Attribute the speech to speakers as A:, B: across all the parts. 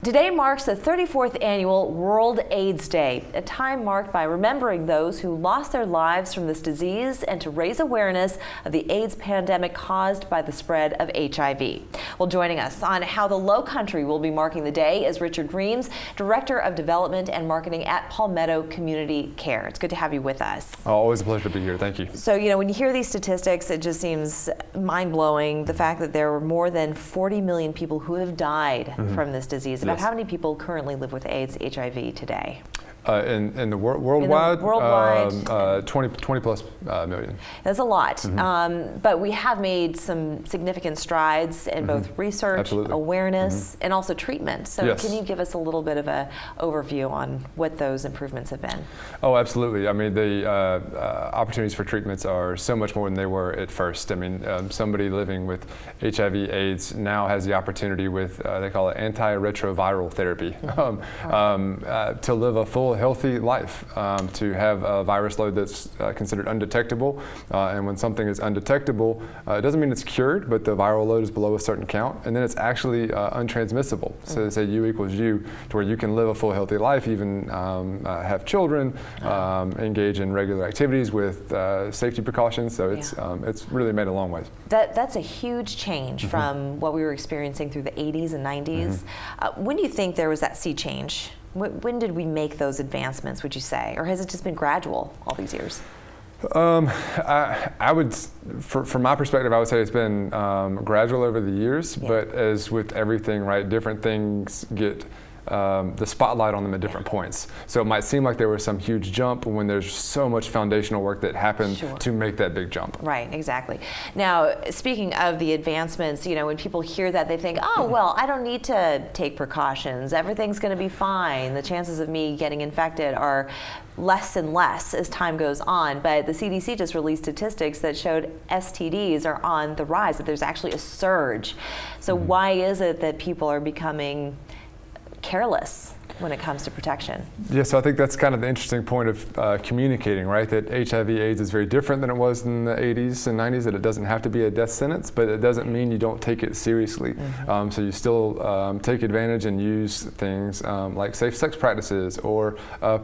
A: Today marks the 34th annual World AIDS Day, a time marked by remembering those who lost their lives from this disease and to raise awareness of the AIDS pandemic caused by the spread of HIV. Well, joining us on how the Low Country will be marking the day is Richard Reams, Director of Development and Marketing at Palmetto Community Care. It's good to have you with us.
B: Oh, always a pleasure to be here. Thank you.
A: So, when you hear these statistics, it just seems mind-blowing, the fact that there were more than 40 million people who have died from this disease. About how many people currently live with AIDS, HIV today?
B: In the worldwide, 20 plus million.
A: That's a lot, but we have made some significant strides in both research, awareness, and also treatment. So can you give us a little bit of an overview on what those improvements have been? Oh,
B: absolutely. I mean, the opportunities for treatments are so much more than they were at first. I mean, somebody living with HIV/AIDS now has the opportunity with, they call it antiretroviral therapy, to live a full healthy life, to have a virus load that's considered undetectable. And when something is undetectable, it doesn't mean it's cured, but the viral load is below a certain count, and then it's actually untransmissible. So they say U equals U, to where you can live a full healthy life, even have children, engage in regular activities with safety precautions. So it's really made a long way.
A: That's a huge change from what we were experiencing through the 80s and 90s. When do you think there was that sea change? When did we make those advancements, would you say? Or has it just been gradual all these years?
B: I would, from my perspective, I would say it's been gradual over the years, but as with everything, right, different things get the spotlight on them at different points. So it might seem like there was some huge jump when there's so much foundational work that happened to make that big jump.
A: Right, exactly. Now, speaking of the advancements, when people hear that, they think, oh, well, I don't need to take precautions. Everything's going to be fine. The chances of me getting infected are less and less as time goes on. But the CDC just released statistics that showed STDs are on the rise, that there's actually a surge. So why is it that people are becoming careless when it comes to protection?
B: Yeah, so I think that's kind of the interesting point of communicating, right? That HIV/AIDS is very different than it was in the 80s and 90s, that it doesn't have to be a death sentence, but it doesn't mean you don't take it seriously. So you still take advantage and use things like safe sex practices or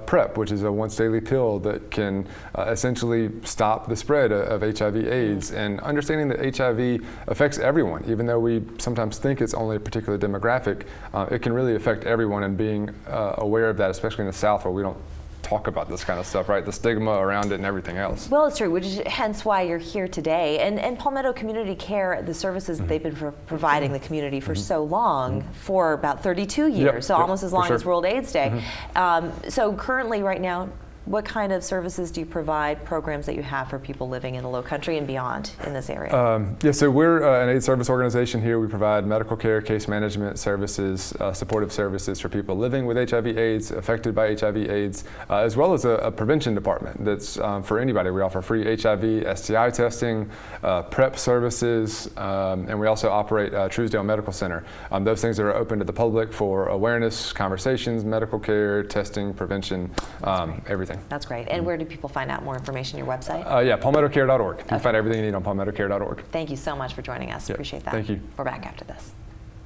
B: PrEP, which is a once daily pill that can essentially stop the spread of HIV/AIDS. And understanding that HIV affects everyone, even though we sometimes think it's only a particular demographic, it can really affect everyone, and being aware of that, especially in the South where we don't talk about this kind of stuff, right? The stigma around it and everything else.
A: Well, it's true, which is hence why you're here today. And Palmetto Community Care, the services that they've been providing the community for so long, for about 32 years, so almost as long as World AIDS Day. So currently, right now, what kind of services do you provide, programs that you have for people living in the Low Country and beyond in this area?
B: So we're an AIDS service organization here. We provide medical care, case management services, supportive services for people living with HIV/AIDS, affected by HIV/AIDS, as well as a prevention department that's for anybody. We offer free HIV, STI testing, PrEP services, and we also operate Truesdale Medical Center. Those things are open to the public for awareness, conversations, medical care, testing, prevention, everything.
A: That's great. And where do people find out more information? Your website?
B: PalmettoCare.org. You can find everything you need on PalmettoCare.org.
A: Thank you so much for joining us. Appreciate that.
B: Thank you.
A: We're back after this.